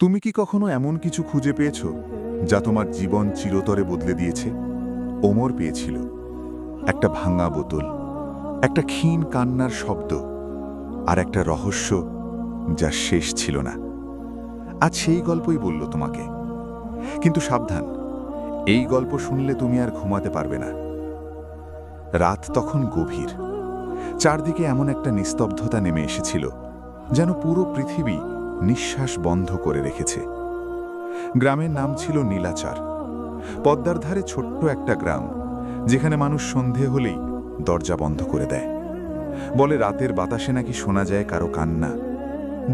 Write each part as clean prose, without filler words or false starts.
তুমি কি কখনো এমন কিছু খুঁজে পেয়েছো যা তোমার জীবন চিরতরে বদলে দিয়েছে? ওমর পেয়েছিল একটা ভাঙা বোতল, একটা ক্ষীণ কান্নার শব্দ, আর একটা রহস্য যা শেষ ছিল না। আজ সেই গল্পই বলল তোমাকে। কিন্তু সাবধান, এই গল্প শুনলে তুমি আর ঘুমাতে পারবে না। রাত তখন গভীর। চারদিকে এমন একটা নিস্তব্ধতা নেমে এসেছিল যেন পুরো পৃথিবী নিঃশ্বাস বন্ধ করে রেখেছে। গ্রামের নাম ছিল নীলাচর। পদ্মার ধারে ছোট্ট একটা গ্রাম, যেখানে মানুষ সন্ধে হলেই দরজা বন্ধ করে দেয়। বলে রাতের বাতাসে নাকি শোনা যায় কারো কান্না,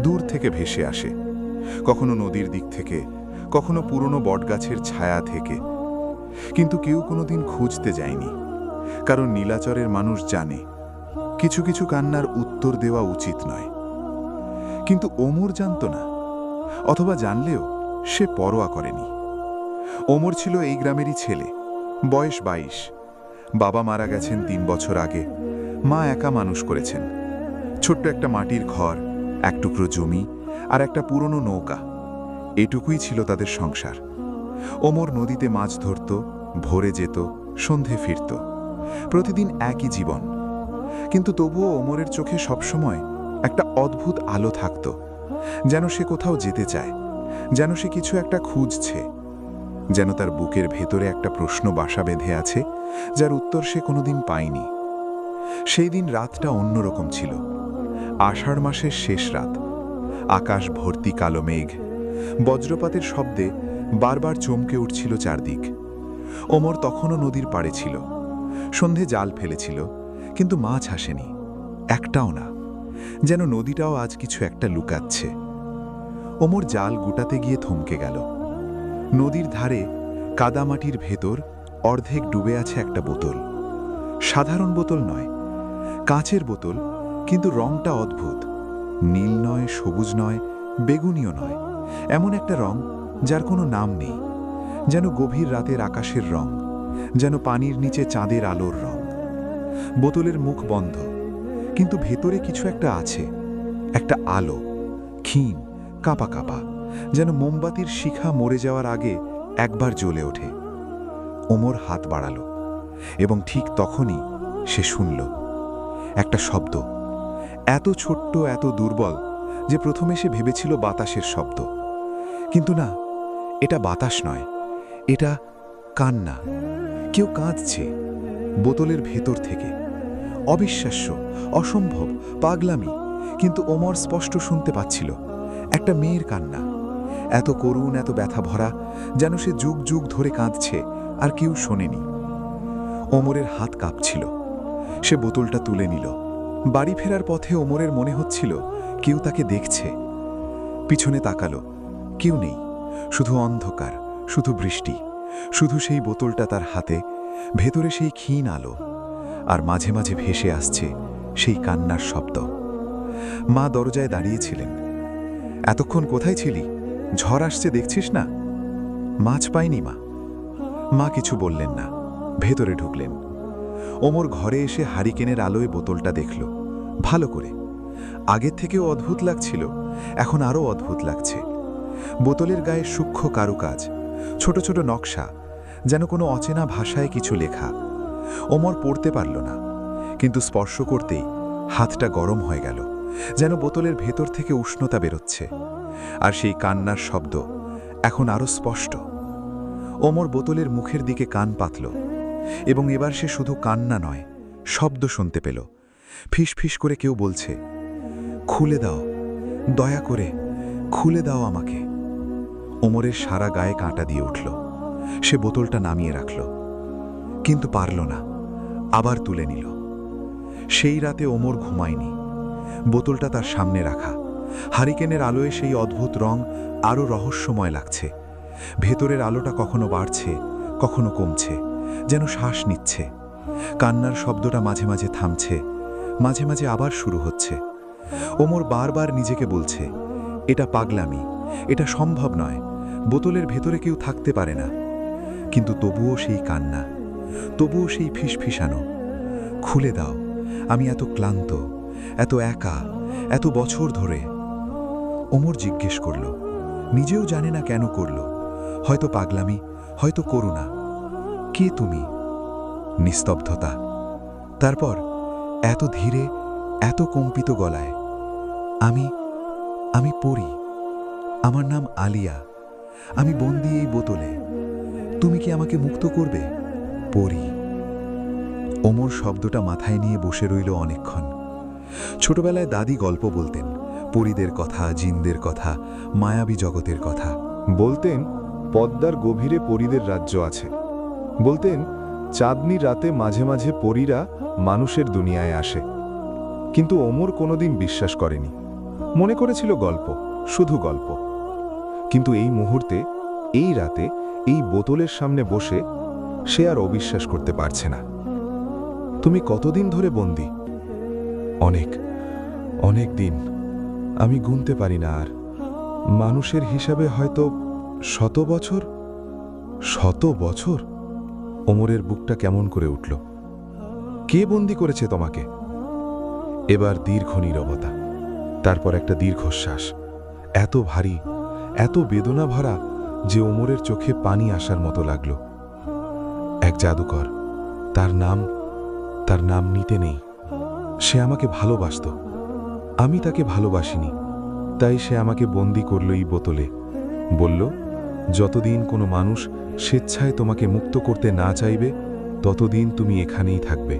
দূর থেকে ভেসে আসে, কখনো নদীর দিক থেকে, কখনো পুরনো বটগাছের ছায়া থেকে। কিন্তু কেউ কোনোদিন খুঁজতে যায়নি, কারণ নীলাচরের মানুষ জানে কিছু কিছু কান্নার উত্তর দেওয়া উচিত নয়। কিন্তু ওমর জানত না, অথবা জানলেও সে পরোয়া করেনি। ওমর ছিল এই গ্রামেরই ছেলে, বয়স 22। বাবা মারা গেছেন 3 বছর আগে, মা একা মানুষ করেছেন। ছোট্ট একটা মাটির ঘর, এক টুকরো জমি আর একটা পুরনো নৌকা, এটুকুই ছিল তাদের সংসার। ওমর নদীতে মাছ ধরত, ভোরে যেত, সন্ধে ফিরত। প্রতিদিন একই জীবন। কিন্তু তবুও ওমরের চোখে সবসময় একটা অদ্ভুত আলো থাকত, যেন সে কোথাও যেতে চায়, যেন সে কিছু একটা খুঁজছে, যেন তার বুকের ভেতরে একটা প্রশ্ন বাসা বেঁধে আছে, যার উত্তর সে কোনোদিন পায়নি। সেই দিন রাতটা অন্যরকম ছিল। আষাঢ় মাসের শেষ রাত। আকাশ ভর্তি কালো মেঘ, বজ্রপাতের শব্দে বারবার চমকে উঠছিল চারদিক। ওমর তখনও নদীর পাড়ে ছিল। সন্ধে জাল ফেলেছিল, কিন্তু মাছ আসেনি, একটাও না। যেন নদীটাও আজ কিছু একটা লুকাচ্ছে। ওমর জাল গুটাতে গিয়ে থমকে গেল। নদীর ধারে কাদামাটির ভেতর অর্ধেক ডুবে আছে একটা বোতল। সাধারণ বোতল নয়, কাঁচের বোতল, কিন্তু রংটা অদ্ভুত। নীল নয়, সবুজ নয়, বেগুনিও নয়, এমন একটা রং যার কোনো নাম নেই। যেন গভীর রাতের আকাশের রং, যেন পানির নিচে চাঁদের আলোর রং। বোতলের মুখ বন্ধ, কিন্তু ভেতরে কিছু একটা আছে, একটা আলো, ক্ষীণ, কাঁপা কাঁপা, যেন মোমবাতির শিখা মরে যাওয়ার আগে একবার জ্বলে ওঠে। ওমর হাত বাড়ালো, এবং ঠিক তখনই সে শুনল একটা শব্দ, এত ছোট্ট, এত দুর্বল যে প্রথমে সে ভেবেছিল বাতাসের শব্দ। কিন্তু না, এটা বাতাস নয়, এটা কান্না। কেউ কাঁদছে বোতলের ভেতর থেকে। অবিশ্বাস্য, অসম্ভব, পাগলামি, কিন্তু ওমর স্পষ্ট শুনতে পাচ্ছিল একটা মেয়ের কান্না, এত করুণ, এত ব্যথা ভরা, যেন সে যুগ যুগ ধরে কাঁদছে আর কেউ শোনেনি। ওমরের হাত কাঁপছিল। সে বোতলটা তুলে নিল। বাড়ি ফেরার পথে ওমরের মনে হচ্ছিল কেউ তাকে দেখছে। পিছনে তাকালো, কেউ নেই, শুধু অন্ধকার, শুধু বৃষ্টি, শুধু সেই বোতলটা তার হাতে, ভেতরে সেই ক্ষীণ আলো, আর মাঝে মাঝে ভেসে আসছে সেই কান্নার শব্দ। মা দরজায় দাঁড়িয়েছিলেন। এতক্ষণ কোথায় ছিলি? ঝড় আসছে দেখছিস না? মাছ পাইনি মা। মা কিছু বললেন না, ভেতরে ঢুকলেন। ওমর ঘরে এসে হারিকেনের আলোয় বোতলটা দেখল ভালো করে। আগের থেকেও অদ্ভুত লাগছিল, এখন আরও অদ্ভুত লাগছে। বোতলের গায়ে সূক্ষ্ম কারুকাজ, ছোট ছোট নকশা, যেন কোনো অচেনা ভাষায় কিছু লেখা। ওমর পড়তে পারল না, কিন্তু স্পর্শ করতেই হাতটা গরম হয়ে গেল, যেন বোতলের ভেতর থেকে উষ্ণতা বেরোচ্ছে। আর সেই কান্নার শব্দ এখন আরও স্পষ্ট। ওমর বোতলের মুখের দিকে কান পাতল, এবং এবার সে শুধু কান্না নয়, শব্দ শুনতে পেল। ফিস ফিস করে কেউ বলছে, খুলে দাও, দয়া করে খুলে দাও আমাকে। ওমরের সারা গায়ে কাঁটা দিয়ে উঠল। সে বোতলটা নামিয়ে রাখল, কিন্তু পারল না, আবার তুলে নিল। সেই রাতে ওমর ঘুমায়নি। বোতলটা তার সামনে রাখা, হারিকেনের আলোয় সেই অদ্ভুত রং আরও রহস্যময় লাগছে। ভেতরের আলোটা কখনো বাড়ছে, কখনো কমছে, যেন শ্বাস নিচ্ছে। কান্নার শব্দটা মাঝে মাঝে থামছে, মাঝে মাঝে আবার শুরু হচ্ছে। ওমর বারবার নিজেকে বলছে, এটা পাগলামি, এটা সম্ভব নয়, বোতলের ভেতরে কেউ থাকতে পারে না। কিন্তু তবুও সেই কান্না, তবুও সেই ফিসফিসানো, খুলে দাও, আমি এত ক্লান্ত, এত একা, এত বছর ধরে। ওমর জিজ্ঞেস করল, নিজেও জানে না কেন করল, হয়তো পাগলামি, হয়তো করুণা। কে তুমি? নিস্তব্ধতা। তারপর এত ধীরে, এত কম্পিত গলায়, আমি আমি পড়ি। আমার নাম আলিয়া। আমি বন্দি এই বোতলে। তুমি কি আমাকে মুক্ত করবে? পড়ি। ওমর শব্দটা মাথায় নিয়ে বসে রইল অনেকক্ষণ। ছোটবেলায় দাদি গল্প বলতেন, পরীদের কথা, জিনদের কথা, মায়াবী জগতের কথা। বলতেন পদ্মার গভীরে পরীদের রাজ্য আছে। বলতেন চাঁদনি রাতে মাঝে মাঝে পরীরা মানুষের দুনিয়ায় আসে। কিন্তু ওমর কোনোদিন বিশ্বাস করেনি, মনে করেছিল গল্প, শুধু গল্প। কিন্তু এই মুহূর্তে, এই রাতে, এই বোতলের সামনে বসে সে আর অবিশ্বাস করতে পারছে না। তুমি কতদিন ধরে বন্দী? অনেক, অনেক দিন। আমি গুনতে পারি না আর। মানুষের হিসাবে হয়তো 100 বছর। 100 বছর? ওমরের বুকটা কেমন করে উঠল। কে বন্দী করেছে তোমাকে? এবার দীর্ঘ নীরবতা, তারপর একটা দীর্ঘশ্বাস, এত ভারী, এত বেদনা ভরা যে ওমরের চোখে পানি আসার মতো লাগলো। এক জাদুকর, তার নাম নিতে নেই। সে আমাকে ভালোবাসত, আমি তাকে ভালোবাসিনি, তাই সে আমাকে বন্দী করল এই বোতলে। বলল, যতদিন কোনো মানুষ স্বেচ্ছায় তোমাকে মুক্ত করতে না চাইবে, ততদিন তুমি এখানেই থাকবে।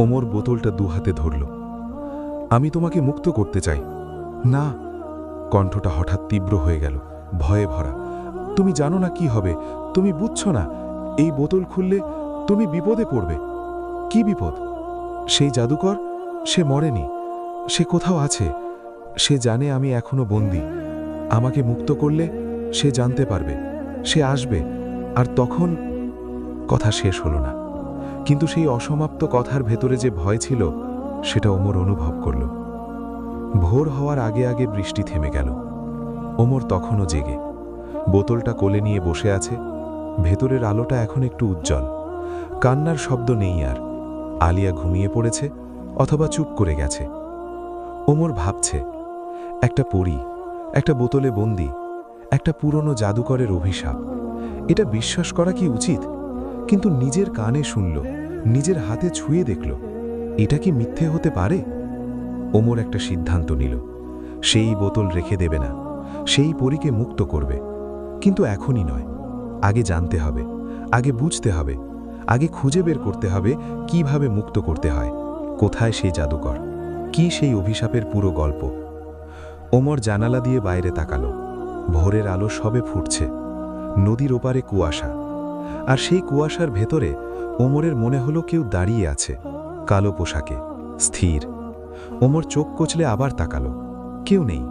ওমর বোতলটা দুহাতে ধরল। আমি তোমাকে মুক্ত করতে চাই। না। কণ্ঠটা হঠাৎ তীব্র হয়ে গেল, ভয়ে ভরা। তুমি জানো না কি হবে, তুমি বুঝছো না। এই বোতল খুললে তুমি বিপদে পড়বে। কি বিপদ? সেই জাদুকর, সে মরেনি, সে কোথাও আছে। সে জানে আমি এখনো বন্দী। আমাকে মুক্ত করলে সে জানতে পারবে, সে আসবে, আর তখন... কথা শেষ হলো না, কিন্তু সেই অসমাপ্ত কথার ভেতরে যে ভয় ছিল, সেটা ওমর অনুভব করল। ভোর হওয়ার আগে আগে বৃষ্টি থেমে গেল। ওমর তখনও জেগে, বোতলটা কোলে নিয়ে বসে আছে। ভেতরের আলোটা এখন একটু উজ্জ্বল, কান্নার শব্দ নেই আর। আলিয়া ঘুমিয়ে পড়েছে অথবা চুপ করে গেছে। ওমর ভাবছে, একটা পরী, একটা বোতলে বন্দী, একটা পুরনো জাদুকরের অভিশাপ। এটা বিশ্বাস করা কি উচিত? কিন্তু নিজের কানে শুনল, নিজের হাতে ছুঁয়ে দেখল, এটা কি মিথ্যে হতে পারে? ওমর একটা সিদ্ধান্ত নিল, সেই বোতল রেখে দেবে না, সেই পরীকে মুক্ত করবে। কিন্তু এখনই নয়, আগে জানতে হবে, আগে বুঝতে হবে, আগে খুঁজে বের করতে হবে কিভাবে মুক্ত করতে হয়। কোথায় সেই জাদুকর, কি সেই অভিশাপের পুরো গল্প। ওমর জানালা দিয়ে বাইরে তাকালো। ভোরের আলো সবে ফুটছে, নদীর ওপারে কুয়াশা, আর সেই কুয়াশার ভেতরে ওমরের মনে হলো কেউ দাঁড়িয়ে আছে, কালো পোশাকে, স্থির। ওমর চোখ কচলে আবার তাকালো। কেউ নেই,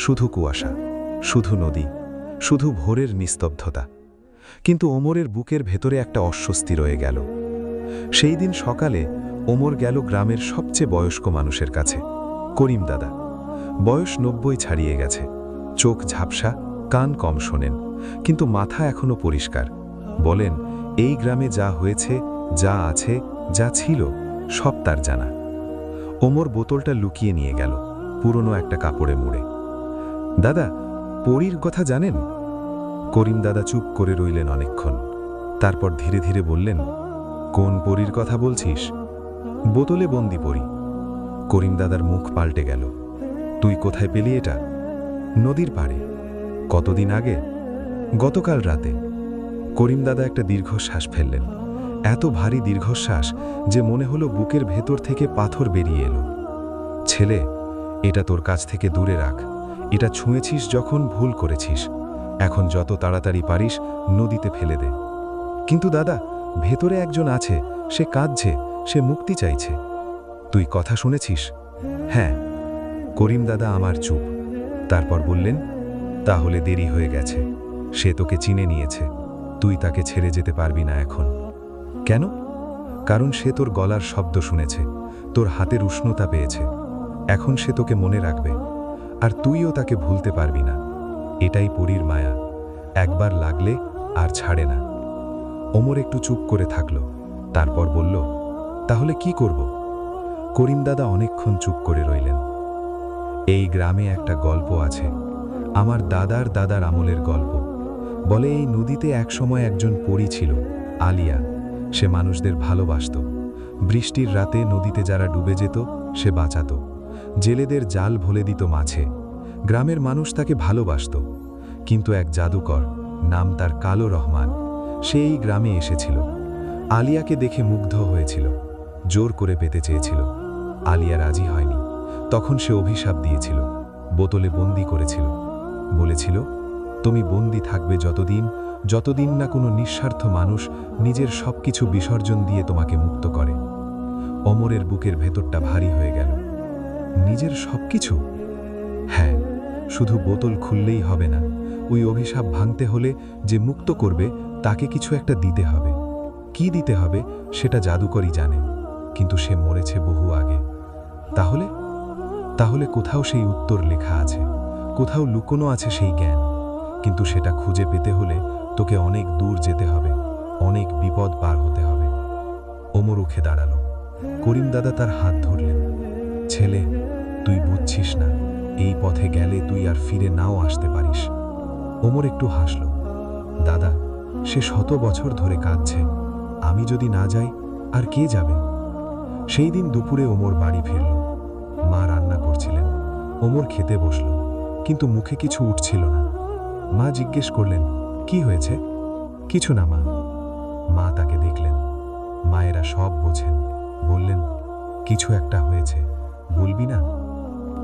শুধু কুয়াশা, শুধু নদী, শুধু ভোরের নিস্তব্ধতা। কিন্তু ওমরের বুকের ভেতরে একটা অস্বস্তি রয়ে গেল। সেই দিন সকালে ওমর গেল গ্রামের সবচেয়ে বয়স্ক মানুষের কাছে, করিম দাদা। বয়স 90 ছাড়িয়ে গেছে, চোখ ঝাপসা, কান কম শোনেন, কিন্তু মাথা এখনো পরিষ্কার। বলেন, এই গ্রামে যা হয়েছে, যা আছে, যা ছিল, সব তার জানা। ওমর বোতলটা লুকিয়ে নিয়ে গেল, পুরনো একটা কাপড়ে মুড়ে। দাদা, পরীর কথা জানেন? করিম দাদা চুপ করে রইলেন অনেকক্ষণ, তারপর ধীরে ধীরে বললেন, কোন পরীর কথা বলছিস? বোতলে বন্দি পরী। করিম দাদার মুখ পাল্টে গেল। তুই কোথায় পেলি এটা? নদীর পাড়ে। কতদিন আগে? গতকাল রাতে। করিম দাদা একটা দীর্ঘশ্বাস ফেললেন, এত ভারী দীর্ঘশ্বাস যে মনে হলো বুকের ভেতর থেকে পাথর বেরিয়ে এলো। ছেলে, এটা তোর কাছ থেকে দূরে রাখ। এটা ছুঁয়েছিস যখন ভুল করেছিস। এখন যত তাড়াতাড়ি পারিস নদীতে ফেলে দে। কিন্তু দাদা, ভেতরে একজন আছে, সে কাঁদছে, সে মুক্তি চাইছে। তুই কথা শুনেছিস? হ্যাঁ। করিম দাদা আমার চুপ, তারপর বললেন, তাহলে দেরি হয়ে গেছে। সে তোকে চিনে নিয়েছে, তুই তাকে ছেড়ে যেতে পারবি না এখন। কেন? কারণ সে তোর গলার শব্দ শুনেছে, তোর হাতের উষ্ণতা পেয়েছে। এখন সে তোকে মনে রাখবে, আর তুইও তাকে ভুলতে পারবি না। এটাই পরীর মায়া, একবার লাগলে আর ছাড়ে না। ওমর একটু চুপ করে থাকল, তারপর বলল, তাহলে কি করব? করিম দাদা অনেকক্ষণ চুপ করে রইলেন। এই গ্রামে একটা গল্প আছে, আমার দাদার দাদার আমলের গল্প। বলে এই নদীতে একসময় একজন পরী ছিল, আলিয়া। সে মানুষদের ভালোবাসত। বৃষ্টির রাতে নদীতে যারা ডুবে যেত সে বাঁচাত। জেলেদের জাল ভোলে দিত মাছে। গ্রামের মানুষ তাকে ভালোবাসত। কিন্তু এক জাদুকর, নাম তার কালো রহমান, সে এই গ্রামে এসেছিল। আলিয়াকে দেখে মুগ্ধ হয়েছিল, জোর করে পেতে চেয়েছিল। আলিয়া রাজি হয়নি। তখন সে অভিশাপ দিয়েছিল, বোতলে বন্দি করেছিল। বলেছিল, তুমি বন্দি থাকবে যতদিন না কোনো নিঃস্বার্থ মানুষ নিজের সবকিছু বিসর্জন দিয়ে তোমাকে মুক্ত করে। অমরের বুকের ভেতরটা ভারী হয়ে গেল। নিজের সবকিছু? হ্যাঁ, শুধু বোতল খুললেই হবে না। ওই অভিশাপ ভাঙতে হলে যে মুক্ত করবে তাকে কিছু একটা দিতে হবে। কি দিতে হবে সেটা জাদুকরই জানে, কিন্তু সে মরেছে বহু আগে। তাহলে কোথাও সেই উত্তর লেখা আছে, কোথাও লুকোনো আছে সেই জ্ঞান। কিন্তু সেটা খুঁজে পেতে হলে তোকে অনেক দূর যেতে হবে, অনেক বিপদ পার হতে হবে। ওমর উঠে দাঁড়ালো। করিম দাদা তার হাত ধরলেন। ছেলে, তুই বুঝছিস না, এই পথে গেলে তুই আর ফিরে নাও আসতে পারিস। ওমর একটু হাসল। দাদা, সে 100 বছর ধরে কাঁদছে। আমি যদি না যাই আর কে যাবে? সেই দিন দুপুরে ওমর বাড়ি ফিরল। মা রান্না করছিলেন। ওমর খেতে বসল, কিন্তু মুখে কিছু উঠছিল না। মা জিজ্ঞেস করলেন, কি হয়েছে? কিছু না মা। মা তাকে দেখলেন। মায়েরা সব বোঝেন। বললেন, কিছু একটা হয়েছে, বলবি না?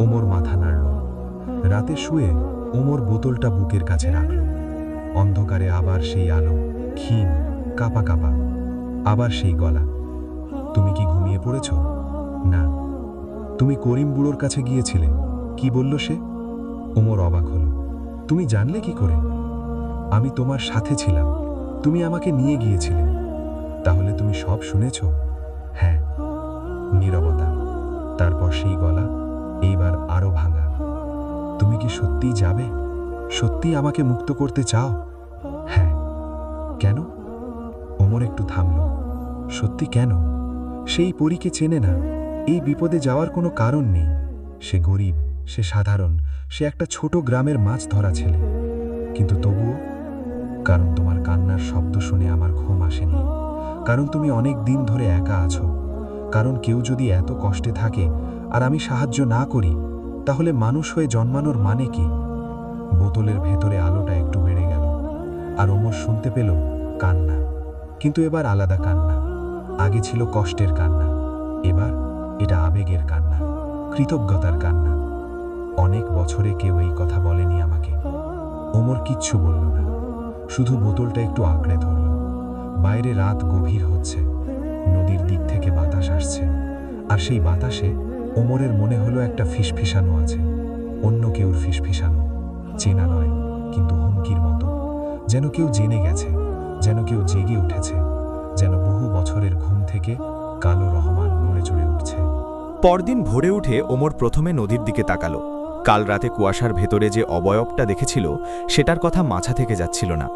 ওমর মাথা নাড়ল। রাতে শুয়ে ওমর বোতলটা বুকের কাছে রাখল। অন্ধকারে আবার সেই আলো, ক্ষীণ, কাঁপা কাঁপা। আবার সেই গলা, তুমি কি ঘুমিয়ে পড়েছ? না। তুমি করিম বুড়োর কাছে গিয়েছিলে, কি বলল সে? ওমর অবাক হল। তুমি জানলে কি করে? আমি তোমার সাথে ছিলাম, তুমি আমাকে নিয়ে গিয়েছিলে। তাহলে তুমি সব শুনেছ? হ্যাঁ। নীরবতা, তারপর সেই গলা, এইবার আরো ভাঙা। তুমি কি সত্যিই যাবে? সত্যি আমাকে মুক্ত করতে চাও? হ্যাঁ। কেন? ওমর একটু থামল। সত্যি কেন? সেই পরীকে চেনে না। এই বিপদে যাওয়ার কোনো কারণ নেই। সে গরিব, সে সাধারণ, সে একটা ছোট গ্রামের মাছ ধরা ছেলে। কিন্তু তবুও? কারণ তোমার কান্নার শব্দ শুনে আমার ঘুম আসেনি। কারণ তুমি অনেক দিন ধরে একা আছো। কারণ কেউ যদি এত কষ্টে থাকে আর আমি সাহায্য না করি, তাহলে মানুষ হয়ে জন্মানোর মানে কি? বোতলের ভেতরে আলোটা একটু বেড়ে গেল, আর ওমর শুনতে পেল কান্না। কিন্তু এবার আলাদা কান্না। আগে ছিল কষ্টের কান্না, এবার এটা আবেগের কান্না, কৃতজ্ঞতার কান্না। অনেক বছরে কেউ এই কথা বলেনি আমাকে। ওমর কিচ্ছু বলল না, শুধু বোতলটা একটু আঁকড়ে ধরল। বাইরে রাত গভীর হচ্ছে, নদীর দিক থেকে বাতাস আসছে, আর সেই বাতাসে ওমরের মনে হলো একটা ফিসফিসানো আছে। অন্য কেউর ফিসফিসানো, চেনা নয়, কিন্তু হুমকির মতো। যেন কেউ জেনে গেছে, যেন কেউ জেগে উঠেছে, যেন বহু বছরের ঘুম থেকে কালো রহমান নড়ে চড়ে উঠছে। পরদিন ভোরে উঠে ওমর প্রথমে নদীর দিকে তাকালো। কাল রাতে কুয়াশার ভেতরে যে অবয়বটা দেখেছিল সেটার কথা মাথা থেকে যাচ্ছিল না।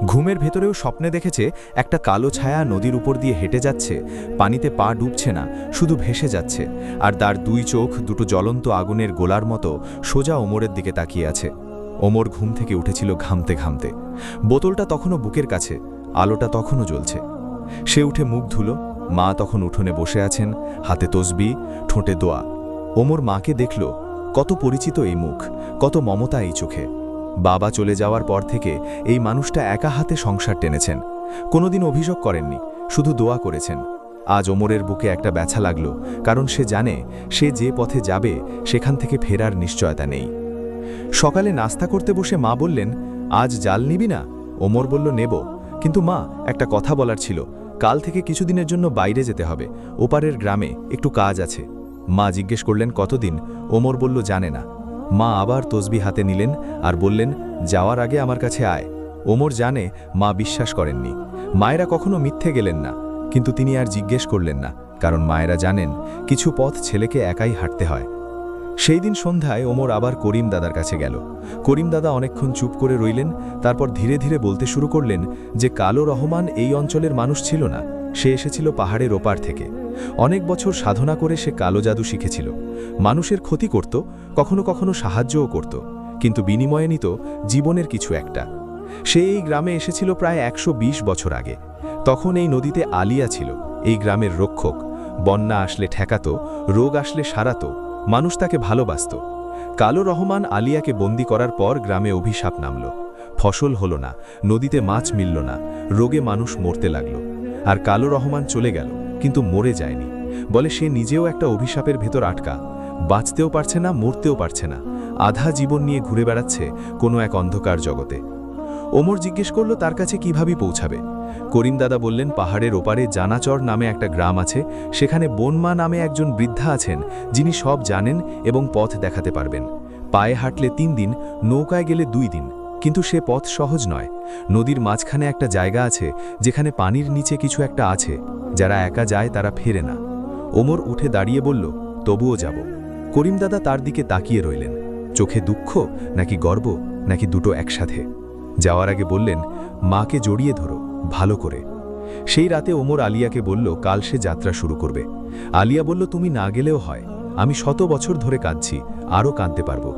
ঘুমের ভেতরেও স্বপ্নে দেখেছে একটা কালো ছায়া নদীর উপর দিয়ে হেঁটে যাচ্ছে, পানিতে পা ডুবছে না, শুধু ভেসে যাচ্ছে, আর তার দুই চোখ দুটো জ্বলন্ত আগুনের গোলার মতো সোজা ওমরের দিকে তাকিয়ে আছে। ওমর ঘুম থেকে উঠেছিল ঘামতে ঘামতে। বোতলটা তখনও বুকের কাছে, আলোটা তখনও জ্বলছে। সে উঠে মুখ ধুলো। মা তখন উঠোনে বসে আছেন, হাতে তসবি, ঠোঁটে দোয়া। ওমর মাকে দেখল, কত পরিচিত এই মুখ, কত মমতা এই চোখে। বাবা চলে যাওয়ার পর থেকে এই মানুষটা একা হাতে সংসার টেনেছেন। কোনোদিন অভিযোগ করেননি, শুধু দোয়া করেছেন। আজ ওমরের বুকে একটা ব্যথা লাগলো, কারণ সে জানে সে যে পথে যাবে সেখান থেকে ফেরার নিশ্চয়তা নেই। সকালে নাস্তা করতে বসে মা বললেন, আজ জাল নিবি না? ওমর বলল, নেব, কিন্তু মা, একটা কথা বলার ছিল। কাল থেকে কিছুদিনের জন্য বাইরে যেতে হবে, ওপারের গ্রামে একটু কাজ আছে। মা জিজ্ঞেস করলেন, কতদিন? ওমর বলল, জানে না। মা আবার তসবি হাতে নিলেন আর বললেন, যাওয়ার আগে আমার কাছে আয়। ওমর জানে মা বিশ্বাস করেননি। মায়েরা কখনো মিথ্যে গেলেন না, কিন্তু তিনি আর জিজ্ঞেস করলেন না, কারণ মায়েরা জানেন কিছু পথ ছেলেকে একাই হাঁটতে হয়। সেই দিন সন্ধ্যায় ওমর আবার করিম দাদার কাছে গেল। করিম দাদা অনেকক্ষণ চুপ করে রইলেন, তারপর ধীরে ধীরে বলতে শুরু করলেন যে কালো রহমান এই অঞ্চলের মানুষ ছিল না, সে এসেছিল পাহাড়ের ওপার থেকে। অনেক বছর সাধনা করে সে কালো জাদু শিখেছিল। মানুষের ক্ষতি করত, কখনো কখনো সাহায্যও করত, কিন্তু বিনিময়ে নিত জীবনের কিছু একটা। সে এই গ্রামে এসেছিল প্রায় 120 বছর আগে। তখন এই নদীতে আলিয়া ছিল, এই গ্রামের রক্ষক। বন্যা আসলে ঠেকাতো, রোগ আসলে সারাতো, মানুষ তাকে ভালোবাসত। কালো রহমান আলিয়াকে বন্দি করার পর গ্রামে অভিশাপ নামল। ফসল হলো না, নদীতে মাছ মিলল না, রোগে মানুষ মরতে লাগল। আর কালো রহমান চলে গেল, কিন্তু মরে যায়নি। বলে সে নিজেও একটা অভিশাপের ভেতর আটকা, বাঁচতেও পারছে না, মরতেও পারছে না, আধা জীবন নিয়ে ঘুরে বেড়াচ্ছে কোনো এক অন্ধকার জগতে। ওমর জিজ্ঞেস করল তার কাছে কিভাবে পৌঁছাবে। করিম দাদা বললেন পাহাড়ের ওপারে জানাচর নামে একটা গ্রাম আছে, সেখানে বনমা নামে একজন বৃদ্ধা আছেন যিনি সব জানেন এবং পথ দেখাতে পারবেন। পায়ে হাঁটলে 3 দিন, নৌকায় গেলে 2 দিন, কিন্তু সে পথ সহজ নয়। নদীর মাঝখানে একটা জায়গা আছে যেখানে পানির নিচে কিছু একটা আছে, যারা একা যায় তারা ফেরে না। ওমর উঠে দাঁড়িয়ে বলল তবুও যাব। করিম দাদা তার দিকে তাকিয়ে রইলেন, চোখে দুঃখ নাকি গর্ব নাকি দুটো একসাথে। যাওয়ার আগে বললেন মাকে জড়িয়ে ধরো ভালো করে। সেই রাতে ওমর আলিয়াকে বলল কাল সে যাত্রা শুরু করবে। আলিয়া বলল তুমি না গেলেও হয়, আমি 100 বছর ধরে কাঁদছি, আরও কাঁদতে পারবো।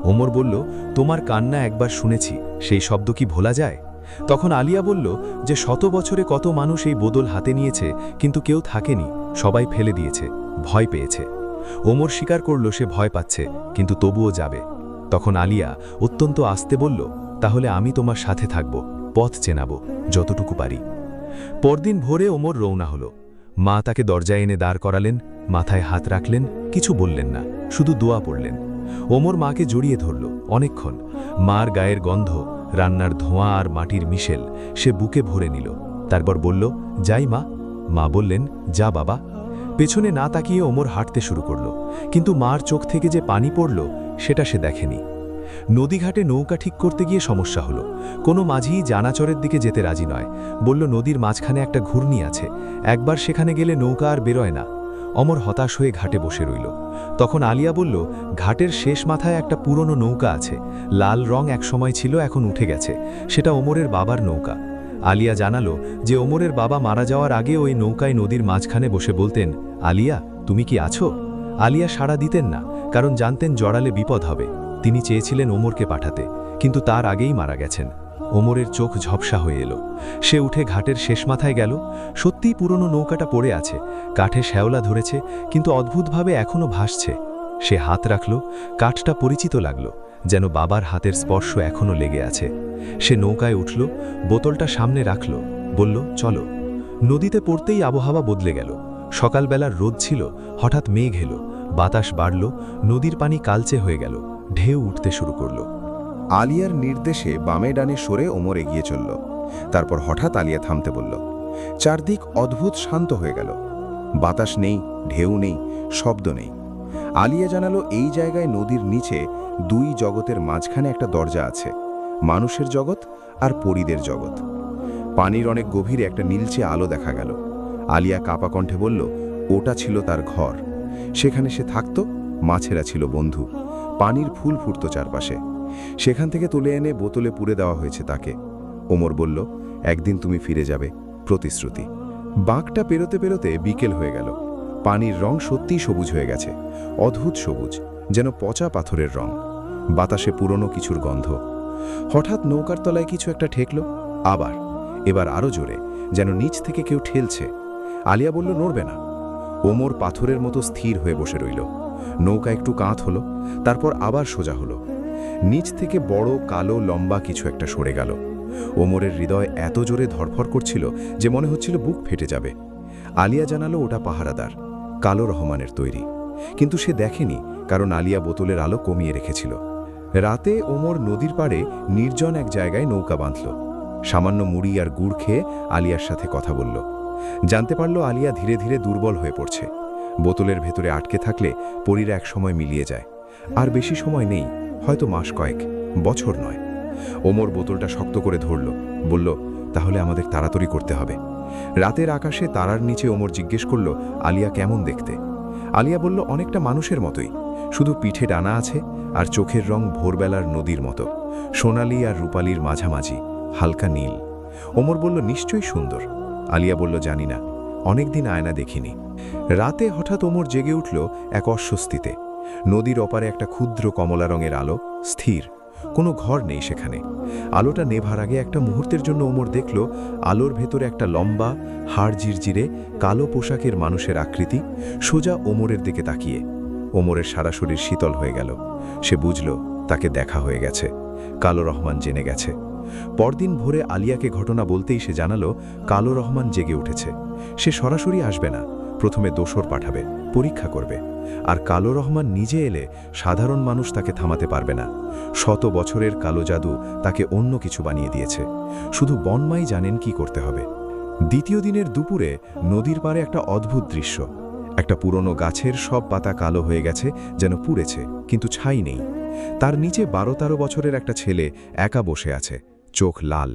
ওমর বলল তোমার কান্না একবার শুনেছি, সেই শব্দ কি ভোলা যায়? তখন আলিয়া বলল যে 100 বছরে কত মানুষ এই বদল হাতে নিয়েছে, কিন্তু কেউ থাকেনি, সবাই ফেলে দিয়েছে, ভয় পেয়েছে। ওমর স্বীকার করল সে ভয় পাচ্ছে, কিন্তু তবুও যাবে। তখন আলিয়া অত্যন্ত আস্তে বলল তাহলে আমি তোমার সাথে থাকব, পথ চেনাবো যতটুকু পারি। পরদিন ভোরে ওমর রওনা হলো। মা তাকে দরজায় এনে দাঁড় করালেন, মাথায় হাত রাখলেন, কিছু বললেন না, শুধু দোয়া পড়লেন। ওমর মাকে জড়িয়ে ধরল অনেকক্ষণ। মার গায়ের গন্ধ, রান্নার ধোঁয়া আর মাটির মিশেল সে বুকে ভরে নিল। তারপর বলল যাই মা। মা বললেন যা বাবা। পেছনে না তাকিয়ে ওমর হাঁটতে শুরু করল, কিন্তু মার চোখ থেকে যে পানি পড়ল সেটা সে দেখেনি। নদীঘাটে নৌকা ঠিক করতে গিয়ে সমস্যা হলো। কোনো মাঝিই জানাচরের দিকে যেতে রাজি নয়, বলল নদীর মাঝখানে একটা ঘূর্ণি আছে, একবার সেখানে গেলে নৌকা আর বেরোয় না। অমর হতাশ হয়ে ঘাটে বসে রইল। তখন আলিয়া বলল ঘাটের শেষ মাথায় একটা পুরনো নৌকা আছে, লাল রং একসময় ছিল, এখন উঠে গেছে, সেটা ওমরের বাবার নৌকা। আলিয়া জানালো যে ওমরের বাবা মারা যাওয়ার আগে ওই নৌকায় নদীর মাঝখানে বসে বলতেন আলিয়া তুমি কি আছো? আলিয়া সাড়া দিতেন না, কারণ জানতেন জড়ালে বিপদ হবে। তিনি চেয়েছিলেন ওমরকে পাঠাতে, কিন্তু তার আগেই মারা গেছেন। ওমরের চোখ ঝপসা হয়ে এলো। সে উঠে ঘাটের শেষ মাথায় গেল। সত্যিই পুরনো নৌকাটা পড়ে আছে, কাঠে শ্যাওলা ধরেছে, কিন্তু অদ্ভুতভাবে এখনো ভাসছে। সে হাত রাখল, কাঠটা পরিচিত লাগলো, যেন বাবার হাতের স্পর্শ এখনো লেগে আছে। সে নৌকায় উঠল, বোতলটা সামনে রাখল, বলল চলো। নদীতে পড়তেই আবহাওয়া বদলে গেল। সকালবেলার রোদ ছিল, হঠাৎ মেঘ এলো, বাতাস বাড়ল, নদীর পানি কালচে হয়ে গেল, ঢেউ উঠতে শুরু করল। আলিয়ার নির্দেশে বামে ডানে সরে ওমর এগিয়ে চলল। তারপর হঠাৎ আলিয়া থামতে বলল। চারদিক অদ্ভুত শান্ত হয়ে গেল। বাতাস নেই, ঢেউ নেই, শব্দ নেই। আলিয়া জানালো এই জায়গায় নদীর নিচে 2 জগতের মাঝখানে একটা দরজা আছে, মানুষের জগৎ আর পরীদের জগৎ। পানির অনেক গভীরে একটা নীলচে আলো দেখা গেল। আলিয়া কাপা কণ্ঠে বলল ওটা ছিল তার ঘর, সেখানে সে থাকত, মাছেরা ছিল বন্ধু, পানির ফুল ফুটত চারপাশে। সেখান থেকে তুলে এনে বোতলে পুরে দেওয়া হয়েছে তাকে। ওমর বলল একদিন তুমি ফিরে যাবে, প্রতিশ্রুতি। বাঁকটা পেরোতে পেরোতে বিকেল হয়ে গেল। পানির রং সত্যিই সবুজ হয়ে গেছে, অদ্ভুত সবুজ, যেন পচা পাথরের রং। বাতাসে পুরনো কিছুর গন্ধ। হঠাৎ নৌকার তলায় কিছু একটা ঠেকল, আবার, এবার আরো জোরে, যেন নিচ থেকে কেউ ঠেলছে। আলিয়া বলল নড়বে না। ওমর পাথরের মতো স্থির হয়ে বসে রইল। নৌকা একটু কাঁধ হলো, তারপর আবার সোজা হলো। নিচ থেকে বড় কালো লম্বা কিছু একটা সরে গেল। ওমরের হৃদয় এত জোরে ধরফর করছিল যে মনে হচ্ছিল বুক ফেটে যাবে। আলিয়া জানালো ওটা পাহারাদার, কালো রহমানের তৈরি। কিন্তু সে দেখেনি, কারণ আলিয়া বোতলের আলো কমিয়ে রেখেছিল। রাতে ওমর নদীর পাড়ে নির্জন এক জায়গায় নৌকা বাঁধল। সামান্য মুড়ি আর গুড় খেয়ে আলিয়ার সাথে কথা বলল। জানতে পারল আলিয়া ধীরে ধীরে দুর্বল হয়ে পড়ছে। বোতলের ভেতরে আটকে থাকলে পরীরা একসময় মিলিয়ে যায়। আর বেশি সময় নেই, হয়তো মাস কয়েক, বছর নয়। ওমর বোতলটা শক্ত করে ধরল, বলল তাহলে আমাদের তাড়াতাড়ি করতে হবে। রাতের আকাশে তারার নিচে ওমর জিজ্ঞেস করল আলিয়া কেমন দেখতে। আলিয়া বলল অনেকটা মানুষের মতোই, শুধু পিঠে ডানা আছে আর চোখের রং ভোরবেলার নদীর মতো, সোনালি আর রূপালির মাঝামাঝি, হালকা নীল। ওমর বলল নিশ্চয়ই সুন্দর। আলিয়া বলল জানি না, অনেকদিন আয়না দেখিনি। রাতে হঠাৎ ওমর জেগে উঠল এক অস্বস্তিতে। নদীর ওপারে একটা ক্ষুদ্র কমলা রঙের আলো, স্থির। কোনো ঘর নেই সেখানে। আলোটা নেভার আগে একটা মুহূর্তের জন্য ওমর দেখল আলোর ভেতরে একটা লম্বা, হাড় জিরজিরে, কালো পোশাকের মানুষের আকৃতি সোজা ওমরের দিকে তাকিয়ে। ওমরের সারা শরীর শীতল হয়ে গেল। সে বুঝল তাকে দেখা হয়ে গেছে, কালো রহমান জেনে গেছে। পরদিন ভোরে আলিয়াকে ঘটনা বলতেই সে জানালো কালো রহমান জেগে উঠেছে। সে সরাসরি আসবে না, প্রথমে দোসর পাঠাবে, পরীক্ষা করবে। আর কালো রহমান নিজে এলে সাধারণ মানুষ তাকে থামাতে পারবে না। শত বছরের কালো জাদু তাকে অন্য কিছু বানিয়ে দিয়েছে। শুধু বনমাই জানেন কি করতে হবে। দ্বিতীয় দিনের দুপুরে নদীর পাড়ে একটা অদ্ভুত দৃশ্য। একটা পুরনো গাছের সব পাতা কালো হয়ে গেছে, যেন পুড়েছে, কিন্তু ছাই নেই। তার নিচে 12-13 বছরের একটা ছেলে একা বসে আছে, চোখ লাল।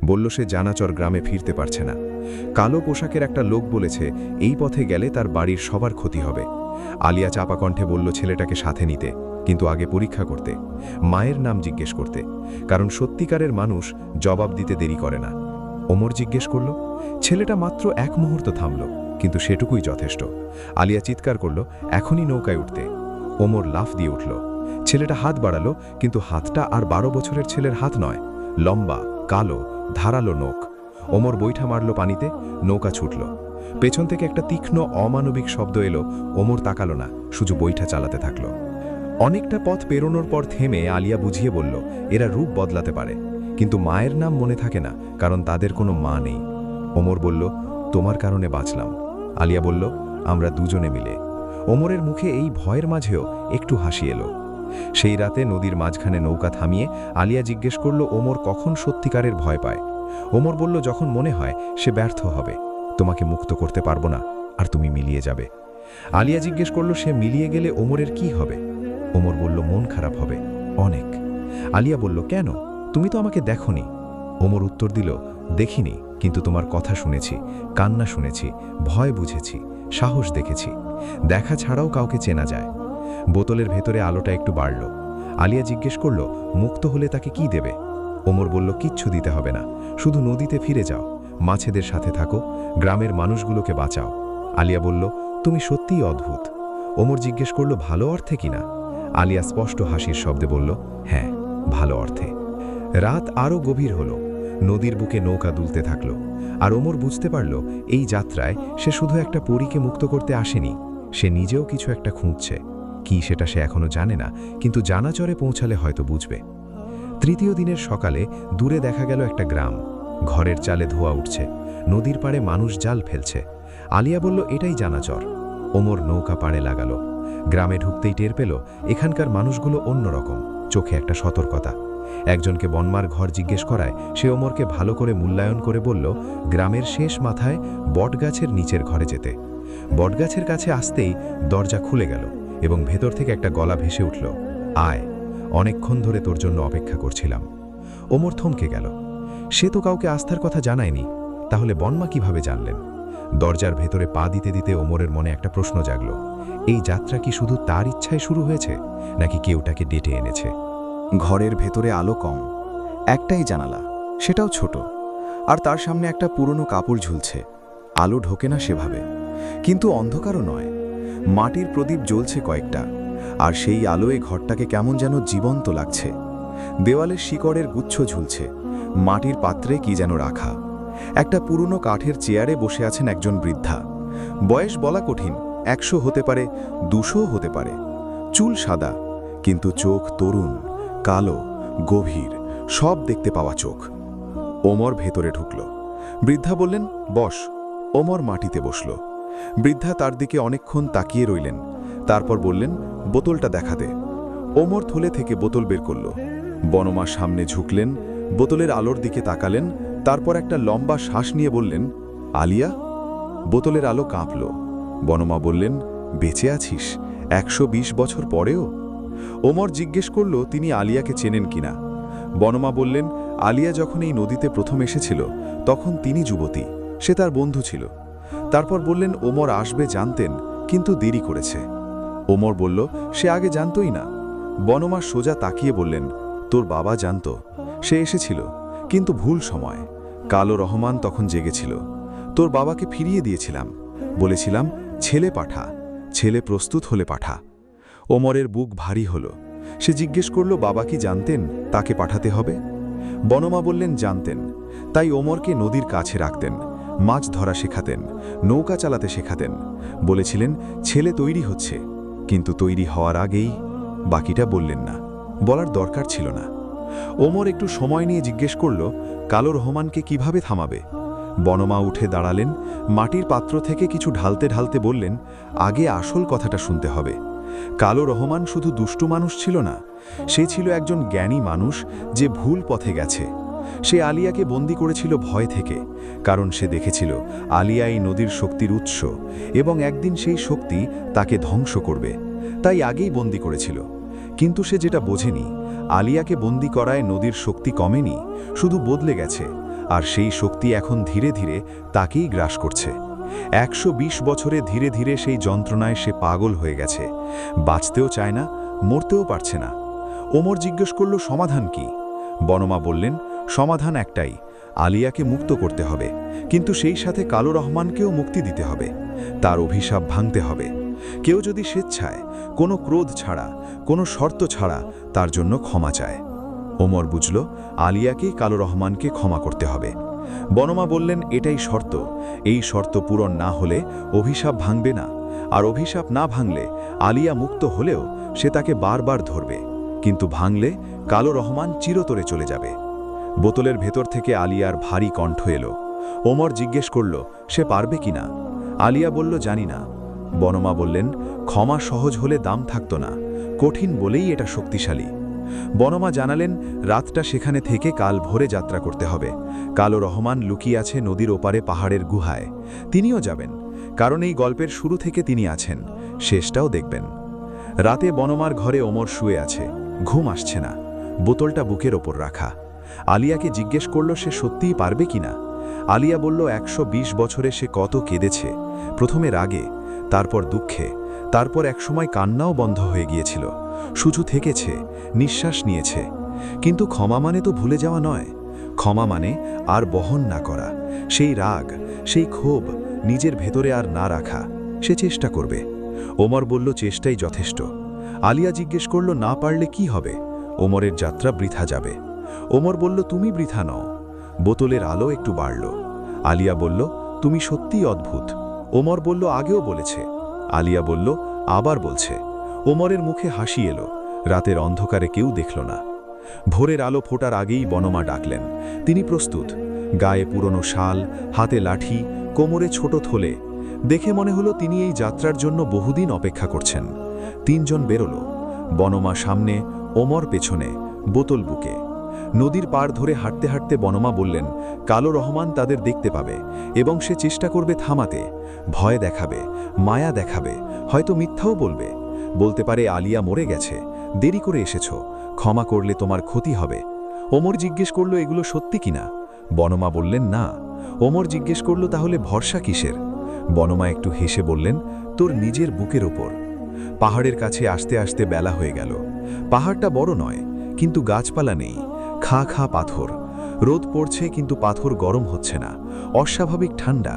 বলল সে জানাচর গ্রামে ফিরতে পারছে না। কালো পোশাকের একটা লোক বলেছে এই পথে গেলে তার বাড়ির সবার ক্ষতি হবে। আলিয়া চাপা কণ্ঠে বলল ছেলেটাকে সাথে নিতে, কিন্তু আগে পরীক্ষা করতে, মায়ের নাম জিজ্ঞেস করতে, কারণ সত্যিকারের মানুষ জবাব দিতে দেরি করে না। ওমর জিজ্ঞেস করল। ছেলেটা মাত্র 1 মুহূর্ত থামল, কিন্তু সেটুকুই যথেষ্ট। আলিয়া চিৎকার করল এখনই নৌকায় উঠতে। ওমর লাফ দিয়ে উঠল। ছেলেটা হাত বাড়ালো, কিন্তু হাতটা আর 12 বছরের ছেলের হাত নয়, লম্বা, কালো, ধারালো নখ। ওমর বৈঠা মারল পানিতে, নৌকা ছুটল। পেছন থেকে একটা তীক্ষ্ণ অমানবিক শব্দ এলো। ওমর তাকালো না, শুধু বৈঠা চালাতে থাকল। অনেকটা পথ পেরোনোর পর থেমে আলিয়া বুঝিয়ে বলল এরা রূপ বদলাতে পারে, কিন্তু মায়ের নাম মনে থাকে না, কারণ তাদের কোনো মা নেই। ওমর বলল তোমার কারণে বাঁচলাম। আলিয়া বলল আমরা দুজনে মিলে। ওমরের মুখে এই ভয়ের মাঝেও একটু হাসি এলো। সেই রাতে নদীর মাঝখানে নৌকা থামিয়ে আলিয়া জিজ্ঞেস করল ওমর কখন সত্যিকারের ভয় পায়। ওমর বলল যখন মনে হয় সে ব্যর্থ হবে, তোমাকে মুক্ত করতে পারবো না, আর তুমি মিলিয়ে যাবে। আলিয়া জিজ্ঞেস করল সে মিলিয়ে গেলে ওমরের কি হবে। ওমর বলল মন খারাপ হবে, অনেক। আলিয়া বলল কেন, তুমি তো আমাকে দেখোনি। ওমর উত্তর দিল দেখিনি, কিন্তু তোমার কথা শুনেছি, কান্না শুনেছি, ভয় বুঝেছি, সাহস দেখেছি। দেখা ছাড়াও কাউকে চেনা যায়। বোতলের ভেতরে আলোটা একটু বাড়ল। আলিয়া জিজ্ঞেস করল মুক্ত হলে তাকে কি দেবে। ওমর বলল কিচ্ছু দিতে হবে না, শুধু নদীতে ফিরে যাও, মাছেদের সাথে থাকো, গ্রামের মানুষগুলোকে বাঁচাও। আলিয়া বলল তুমি সত্যিই অদ্ভুত। ওমর জিজ্ঞেস করল ভালো অর্থে কিনা। আলিয়া স্পষ্ট হাসির শব্দে বলল হ্যাঁ, ভালো অর্থে। রাত আরও গভীর হল। নদীর বুকে নৌকা দুলতে থাকল। আর ওমর বুঝতে পারল এই যাত্রায় সে শুধু একটা পরীকে মুক্ত করতে আসেনি, সে নিজেও কিছু একটা খুঁজছে। কি সেটা সে এখনো জানে না, কিন্তু জানাচরে পৌঁছালে হয়তো বুঝবে। তৃতীয় দিনের সকালে দূরে দেখা গেল একটা গ্রাম। ঘরের চালে ধোয়া উঠছে, নদীর পাড়ে মানুষ জাল ফেলছে। আলিয়া বলল এটাই জানাচর। ওমর নৌকা পাড়ে লাগালো। গ্রামে ঢুকতেই টের পেল এখানকার মানুষগুলো অন্যরকম, চোখে একটা সতর্কতা। একজনকে বনমার ঘর জিজ্ঞেস করায় সে ওমরকে ভালো করে মূল্যায়ন করে বলল গ্রামের শেষ মাথায় বটগাছের নিচের ঘরে যেতে। বটগাছের কাছে আসতেই দরজা খুলে গেল এবং ভেতর থেকে একটা গলা ভেসে উঠল, আয়, অনেকক্ষণ ধরে তোর জন্য অপেক্ষা করছিলাম। ওমর থমকে গেল। সে তো কাউকে আস্থার কথা জানায়নি, তাহলে বনমা কিভাবে জানলেন? দরজার ভেতরে পা দিতে দিতে ওমরের মনে একটা প্রশ্ন জাগল, এই যাত্রা কি শুধু তার ইচ্ছায় শুরু হয়েছে, নাকি কেউ তাকে ডেটে এনেছে? ঘরের ভেতরে আলো কম, একটাই জানালা, সেটাও ছোট, আর তার সামনে একটা পুরনো কাপড় ঝুলছে। আলো ঢোকে না সেভাবে, কিন্তু অন্ধকারও নয়। মাটির প্রদীপ জ্বলছে কয়েকটা, আর সেই আলোয় ঘরটাকে কেমন যেন জীবন্ত লাগছে। দেওয়ালের শিকড়ের গুচ্ছ ঝুলছে, মাটির পাত্রে কি যেন রাখা। একটা পুরনো কাঠের চেয়ারে বসে আছেন একজন বৃদ্ধা। বয়স বলা কঠিন, 100 হতে পারে, 200 হতে পারে। চুল সাদা, কিন্তু চোখ তরুণ, কালো, গভীর, সব দেখতে পাওয়া চোখ। ওমর ভেতরে ঢুকল। বৃদ্ধা বললেন বস। ওমর মাটিতে বসল। বৃদ্ধা তার দিকে অনেকক্ষণ তাকিয়ে রইলেন, তারপর বললেন বোতলটা দেখা দে। ওমর থলে থেকে বোতল বের করল। বনমা সামনে ঝুঁকলেন, বোতলের আলোর দিকে তাকালেন, তারপর একটা লম্বা শ্বাস নিয়ে বললেন আলিয়া। বোতলের আলো কাঁপল। বনমা বললেন বেঁচে আছিস 120 বছর পরেও? ওমর জিজ্ঞেস করল তিনি আলিয়াকে চেনেন কিনা। বনমা বললেন আলিয়া যখন এই নদীতে প্রথম এসেছিল তখন তিনি যুবতী, সে তার বন্ধু ছিল। তারপর বললেন ওমর আসবে জানতেন, কিন্তু দেরি করেছে। ওমর বলল সে আগে জানতই না। বনমা সোজা তাকিয়ে বললেন তোর বাবা জানত, সে এসেছিল, কিন্তু ভুল সময়। কালো রহমান তখন জেগেছিল। তোর বাবাকে ফিরিয়ে দিয়েছিলাম, বলেছিলাম ছেলে পাঠা, ছেলে প্রস্তুত হলে পাঠা। ওমরের বুক ভারী হল। সে জিজ্ঞেস করল বাবা কি জানতেন তাকে পাঠাতে হবে? বনমা বললেন জানতেন, তাই ওমরকে নদীর কাছে রাখতেন, মাছ ধরা শেখাতেন, নৌকা চালাতে শেখাতেন। বলেছিলেন ছেলে তৈরি হচ্ছে, কিন্তু তৈরি হওয়ার আগেই বাকিটা বললেন না, বলার দরকার ছিল না। ওমর একটু সময় নিয়ে জিজ্ঞেস করল কালো রহমানকে কিভাবে থামাবে। বনমা উঠে দাঁড়ালেন, মাটির পাত্র থেকে কিছু ঢালতে ঢালতে বললেন আগে আসল কথাটা শুনতে হবে। কালো রহমান শুধু দুষ্টু মানুষ ছিল না, সে ছিল একজন জ্ঞানী মানুষ যে ভুল পথে গেছে। সে আলিয়াকে বন্দী করেছিল ভয় থেকে, কারণ সে দেখেছিল আলিয়া এই নদীর শক্তির উৎস এবং একদিন সেই শক্তি তাকে ধ্বংস করবে, তাই আগেই বন্দী করেছিল। কিন্তু সে যেটা বোঝেনি, আলিয়াকে বন্দী করায় নদীর শক্তি কমেনি, শুধু বদলে গেছে, আর সেই শক্তি এখন ধীরে ধীরে তাকেই গ্রাস করছে। 120 বছরে ধীরে ধীরে সেই যন্ত্রণায় সে পাগল হয়ে গেছে, বাঁচতেও চায় না, মরতেও পারছে না। ওমর জিজ্ঞেস করল সমাধান কি? বনমা বললেন সমাধান একটাই, আলিয়াকে মুক্ত করতে হবে, কিন্তু সেই সাথে কালো রহমানকেও মুক্তি দিতে হবে, তার অভিশাপ ভাঙতে হবে। কেউ যদি স্বেচ্ছায়, কোনো ক্রোধ ছাড়া, কোনো শর্ত ছাড়া তার জন্য ক্ষমা চায়। ওমর বুঝল আলিয়াকেই কালো রহমানকে ক্ষমা করতে হবে। বনমা বললেন এটাই শর্ত, এই শর্ত পূরণ না হলে অভিশাপ ভাঙবে না, আর অভিশাপ না ভাঙলে আলিয়া মুক্ত হলেও সে তাকে বারবার ধরবে, কিন্তু ভাঙলে কালো রহমান চিরতরে চলে যাবে। বোতলের ভেতর থেকে আলিয়ার ভারী কণ্ঠ এলো। ওমর জিজ্ঞেস করল সে পারবে কিনা। আলিয়া বলল জানি না। বনমা বললেন ক্ষমা সহজ হলে দাম থাকত না, কঠিন বলেই এটা শক্তিশালী। বনমা জানালেন রাতটা সেখানে থেকে কাল ভোরে যাত্রা করতে হবে। কালো রহমান লুকিয়ে আছে নদীর ওপারে পাহাড়ের গুহায়, তিনিও যাবেন, কারণ এই গল্পের শুরু থেকে তিনি আছেন, শেষটাও দেখবেন। রাতে বনমার ঘরে ওমর শুয়ে আছে, ঘুম আসছে না, বোতলটা বুকের ওপর রাখা। আলিয়াকে জিজ্ঞেস করল সে সত্যিই পারবে কিনা। আলিয়া বলল 120 বছরে সে কত কেঁদেছে, প্রথমে রাগে, তারপর দুঃখে, তারপর একসময় কান্নাও বন্ধ হয়ে গিয়েছিল, শুধু থেকেছে, নিঃশ্বাস নিয়েছে। কিন্তু ক্ষমা মানে তো ভুলে যাওয়া নয়, ক্ষমা মানে আর বহন না করা, সেই রাগ, সেই ক্ষোভ নিজের ভেতরে আর না রাখা। সে চেষ্টা করবে। ওমর বলল চেষ্টাই যথেষ্ট। আলিয়া জিজ্ঞেস করল না পারলে কি হবে? ওমরের যাত্রা বৃথা যাবে। ওমর বলল তুমি বৃথা নও। বোতলের আলো একটু বাড়ল। আলিয়া বলল তুমি সত্যিই অদ্ভুত। ওমর বলল আগেও বলেছে। আলিয়া বলল আবার বলছে। ওমরের মুখে হাসি এলো, রাতের অন্ধকারে কেউ দেখল না। ভোরের আলো ফোটার আগেই বনমা ডাকলেন। তিনি প্রস্তুত, গায়ে পুরনো শাল, হাতে লাঠি, কোমরে ছোট থলে। দেখে মনে হলো তিনি এই যাত্রার জন্য বহুদিন অপেক্ষা করছেন। 3 জন বেরোলো, বনমা সামনে, ওমর পেছনে, বোতল বুকে। নদীর পাড় ধরে হাঁটতে হাঁটতে বনমা বললেন কালো রহমান তাদের দেখতে পাবে এবং সে চেষ্টা করবে থামাতে, ভয় দেখাবে, মায়া দেখাবে, হয়তো মিথ্যাও বলবে, বলতে পারে আলিয়া মরে গেছে, দেরি করে এসেছ, ক্ষমা করলে তোমার ক্ষতি হবে। ওমর জিজ্ঞেস করল এগুলো সত্যি কিনা। বনমা বললেন না। ওমর জিজ্ঞেস করল তাহলে ভরসা কিসের? বনমা একটু হেসে বললেন তোর নিজের বুকের ওপর। পাহাড়ের কাছে আসতে আসতে বেলা হয়ে গেল। পাহাড়টা বড় নয়, কিন্তু গাছপালা নেই, খা খা পাথর। রোদ পড়ছে কিন্তু পাথর গরম হচ্ছে না, অস্বাভাবিক ঠান্ডা।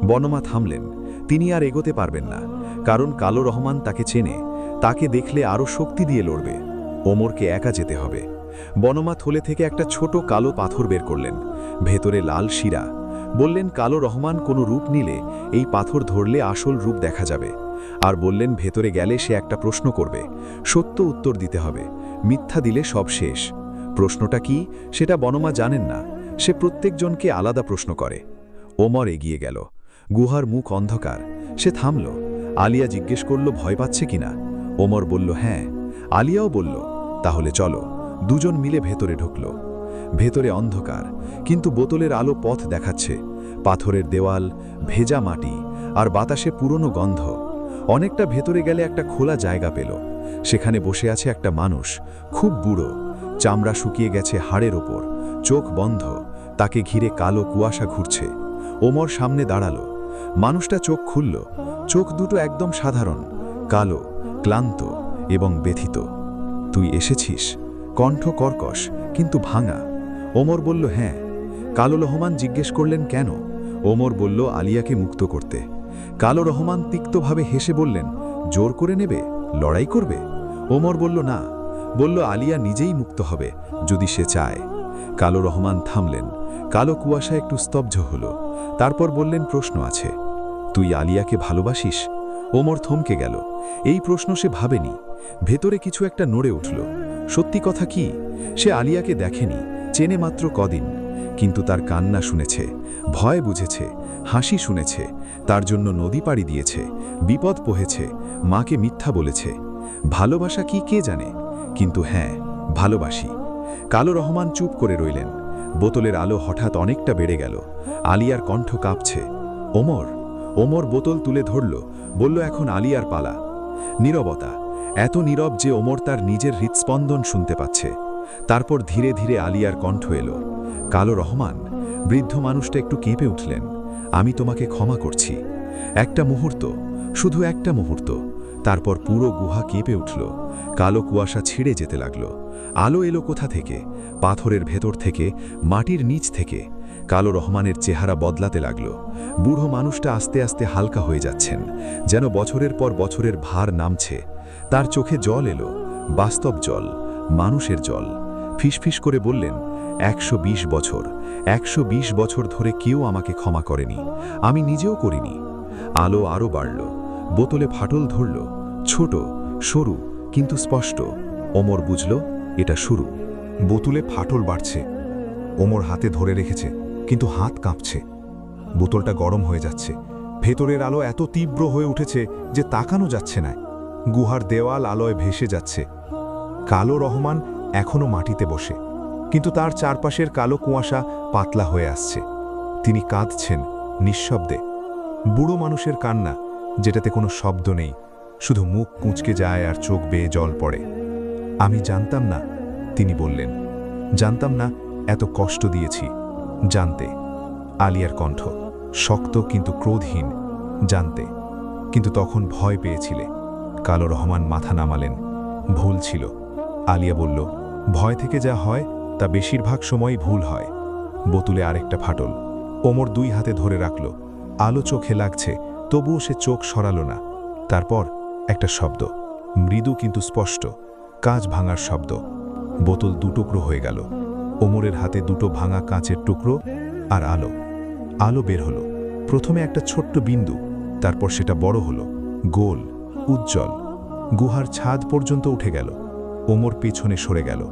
বনমা থামলেন, তিনি আর এগোতে পারবেন না, কারণ কালো রহমান তাকে চেনে, তাকে দেখলে আরও শক্তি দিয়ে লড়বে। ওমরকে একা যেতে হবে। বনমা থলে থেকে একটা ছোট কালো পাথর বের করলেন, ভেতরে লাল শিরা। বললেন কালো রহমান কোনো রূপ নিলে এই পাথর ধরলে আসল রূপ দেখা যাবে। আর বললেন ভেতরে গেলে সে একটা প্রশ্ন করবে, সত্য উত্তর দিতে হবে, মিথ্যা দিলে সব শেষ। প্রশ্নটা কি সেটা বনমা জানেন না, সে প্রত্যেকজনকে আলাদা প্রশ্ন করে। ওমর এগিয়ে গেল। গুহার মুখ অন্ধকার। সে থামল। আলিয়া জিজ্ঞেস করল ভয় পাচ্ছে কিনা। ওমর বলল হ্যাঁ। আলিয়াও বলল তাহলে চলো। 2 জন মিলে ভেতরে ঢুকল। ভেতরে অন্ধকার, কিন্তু বোতলের আলো পথ দেখাচ্ছে। পাথরের দেওয়াল, ভেজা মাটি, আর বাতাসে পুরনো গন্ধ। অনেকটা ভেতরে গেলে একটা খোলা জায়গা পেল। সেখানে বসে আছে একটা মানুষ, খুব বুড়ো, চামড়া শুকিয়ে গেছে হাড়ের ওপর, চোখ বন্ধ, তাকে ঘিরে কালো কুয়াশা ঘুরছে। ওমর সামনে দাঁড়ালো। মানুষটা চোখ খুলল। চোখ দুটো একদম সাধারণ, কালো, ক্লান্ত এবং ব্যথিত। তুই এসেছিস? কণ্ঠ কর্কশ কিন্তু ভাঙা। ওমর বলল হ্যাঁ। কালো রহমান জিজ্ঞেস করলেন কেন? ওমর বলল আলিয়াকে মুক্ত করতে। কালো রহমান তিক্তভাবে হেসে বললেন জোর করে নেবে, লড়াই করবে? ওমর বলল না, বলল আলিয়া নিজেই মুক্ত হবে যদি সে চায়। কালো রহমান থামলেন। কালো কুয়াশা একটু স্তব্ধ হলো। তারপর বললেন, প্রশ্ন আছে, তুই আলিয়াকে ভালোবাসিস? ওমর থমকে গেল। এই প্রশ্ন সে ভাবেনি। ভেতরে কিছু একটা নড়ে উঠল। সত্যি কথা কি, সে আলিয়াকে দেখেনি, চেনে মাত্র কদিন, কিন্তু তার কান্না শুনেছে, ভয় বুঝেছে, হাসি শুনেছে, তার জন্য নদী পাড়ি দিয়েছে, বিপদ পোহেছে, মাকে মিথ্যা বলেছে। ভালোবাসা কি কে জানে, কিন্তু হ্যাঁ, ভালোবাসি। কালো রহমান চুপ করে রইলেন। বোতলের আলো হঠাৎ অনেকটা বেড়ে গেল। আলিয়ার কণ্ঠ কাঁপছে। ওমর। ওমর বোতল তুলে ধরল, বলল, এখন আলিয়ার পালা। নীরবতা, এত নীরব যে ওমর তার নিজের হৃৎস্পন্দন শুনতে পাচ্ছে। তারপর ধীরে ধীরে আলিয়ার কণ্ঠ এলো। কালো রহমান। বৃদ্ধ মানুষটা একটু কেঁপে উঠলেন। আমি তোমাকে ক্ষমা করছি। একটা মুহূর্ত, শুধু একটা মুহূর্ত। তারপর পুরো গুহা কেঁপে উঠল। কালো কুয়াশা ছিঁড়ে যেতে লাগল। আলো এলো কোথা থেকে? পাথরের ভেতর থেকে, মাটির নিচ থেকে। কালো রহমানের চেহারা বদলাতে লাগল। বুড়ো মানুষটা আস্তে আস্তে হালকা হয়ে যাচ্ছেন, যেন বছরের পর বছরের ভার নামছে। তার চোখে জল এলো, বাস্তব জল, মানুষের জল। ফিসফিস করে বললেন, 120 বছর, 120 বছর ধরে কেউ আমাকে ক্ষমা করেনি, আমি নিজেও করিনি। আলো আরও বাড়ল। বোতলে ফাটল ধরল, ছোট, সরু, কিন্তু স্পষ্ট। ওমর বুঝল, এটা শুরু। বোতলে ফাটল বাড়ছে। ওমর হাতে ধরে রেখেছে, কিন্তু হাত কাঁপছে। বোতলটা গরম হয়ে যাচ্ছে। ভেতরের আলো এত তীব্র হয়ে উঠেছে যে তাকানো যাচ্ছে না। গুহার দেওয়াল আলোয় ভেসে যাচ্ছে। কালো রহমান এখনো মাটিতে বসে, কিন্তু তার চারপাশের কালো কুয়াশা পাতলা হয়ে আসছে। তিনি কাঁদছেন নিঃশব্দে। বুড়ো মানুষের কান্না, যেটাতে কোনো শব্দ নেই, শুধু মুখ কুঁচকে যায় আর চোখ বেয়ে জল পড়ে। আমি জানতাম না, তিনি বললেন, জানতাম না এত কষ্ট দিয়েছি। জানতে। আলিয়ার কণ্ঠ শক্ত কিন্তু ক্রোধহীন। জানতে, কিন্তু তখন ভয় পেয়েছিলে। কালো রহমান মাথা নামালেন। ভুল ছিল। আলিয়া বলল, ভয় থেকে যা হয় তা বেশিরভাগ সময়ই ভুল হয়। বোতলে আরেকটা ফাটল। ওমর 2 হাতে ধরে রাখল। আলো চোখে লাগছে, তবুও সে চোখ সরালো না। তারপর একটা শব্দ, মৃদু কিন্তু স্পষ্ট, কাঁচ ভাঙার শব্দ। বোতল 2 টুকরো হয়ে গেল। ওমরের হাতে 2টো ভাঙা কাঁচের টুকরো আর আলো। আলো বের হলো। প্রথমে একটা ছোট্ট বিন্দু, তারপর সেটা বড় হলো, গোল, উজ্জ্বল। গুহার ছাদ পর্যন্ত উঠে গেল। ওমর পেছনে সরে গেল।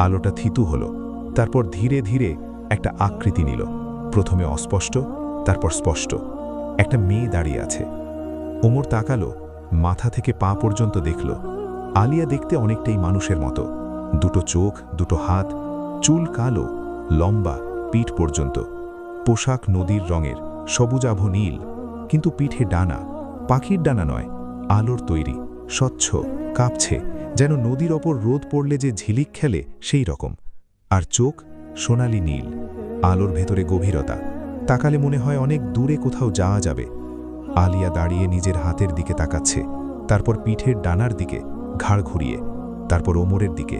আলোটা থিতু হলো। তারপর ধীরে ধীরে একটা আকৃতি নিল। প্রথমে অস্পষ্ট, তারপর স্পষ্ট। একটা মেয়ে দাঁড়িয়ে আছে। ওমর তাকালো, মাথা থেকে পা পর্যন্ত দেখল। আলিয়া দেখতে অনেকটাই মানুষের মতো। 2টো চোখ, 2টো হাত, চুল কালো, লম্বা, পিঠ পর্যন্ত। পোশাক নদীর রঙের, সবুজাভ নীল, কিন্তু পিঠে ডানা, পাখির ডানা নয়, আলোর তৈরি, স্বচ্ছ, কাঁপছে, যেন নদীর ওপর রোদ পড়লে যে ঝিলিক খেলে সেই রকম। আর চোখ সোনালি নীল। আলোর ভেতরে গভীরতা। তাকালে মনে হয় অনেক দূরে কোথাও যাওয়া যাবে। আলিয়া দাঁড়িয়ে নিজের হাতের দিকে তাকাচ্ছে, তারপর পিঠের ডানার দিকে, ঘাড় ঘুরিয়ে, তারপর ওমরের দিকে।